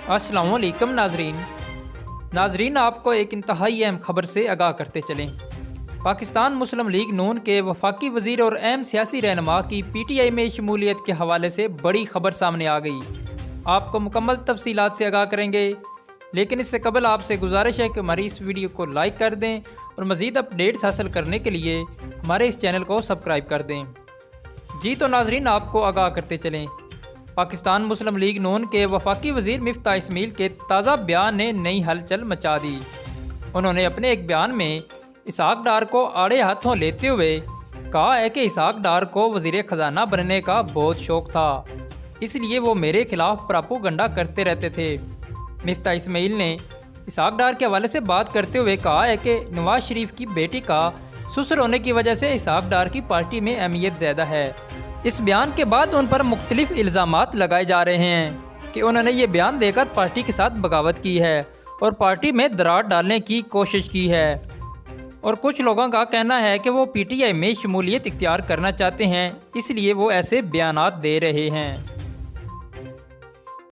अस्सलाम वालेकुम नाजरीन आपको एक इंतहाई अहम खबर से आगाह करते चलें। पाकिस्तान मुस्लिम लीग नून के वफाकी वज़ीर और अहम सियासी रहनुमा की PTI में शमूलियत के हवाले से बड़ी खबर सामने आ गई। आपको मुकम्मल तफसीलात से आगाह करेंगे, लेकिन इससे कबल आपसे गुजारिश है कि हमारी इस वीडियो को लाइक कर दें और मज़ीद अपडेट्स हासिल करने के लिए हमारे इस चैनल को सब्सक्राइब कर दें। जी तो नाजरीन आपको आगाह करते चलें। पाकिस्तान मुस्लिम लीग नून के वफाकी वज़ीर मिफ्ता इस्माइल के ताज़ा बयान ने नई हलचल मचा दी। उन्होंने अपने एक बयान में इसहाक डार को आड़े हाथों लेते हुए कहा है कि इसहाक डार को वज़ीर ख़जाना बनने का बहुत शौक़ था, इसलिए वो मेरे खिलाफ प्रोपेगेंडा करते रहते थे। मिफ्ता इस्माइल ने इसहाक डार के हवाले से बात करते हुए कहा है कि नवाज शरीफ की बेटी का ससुर होने की वजह से इसहाक डार की पार्टी में अहमियत ज़्यादा है। इस बयान के बाद उन पर मुख्तलिफ इल्ज़ामात लगाए जा रहे हैं कि उन्होंने ये बयान देकर पार्टी के साथ बगावत की है और पार्टी में दरार डालने की कोशिश की है। और कुछ लोगों का कहना है कि वो PTI में शमूलियत इख्तियार करना चाहते हैं, इसलिए वो ऐसे बयानात दे रहे हैं।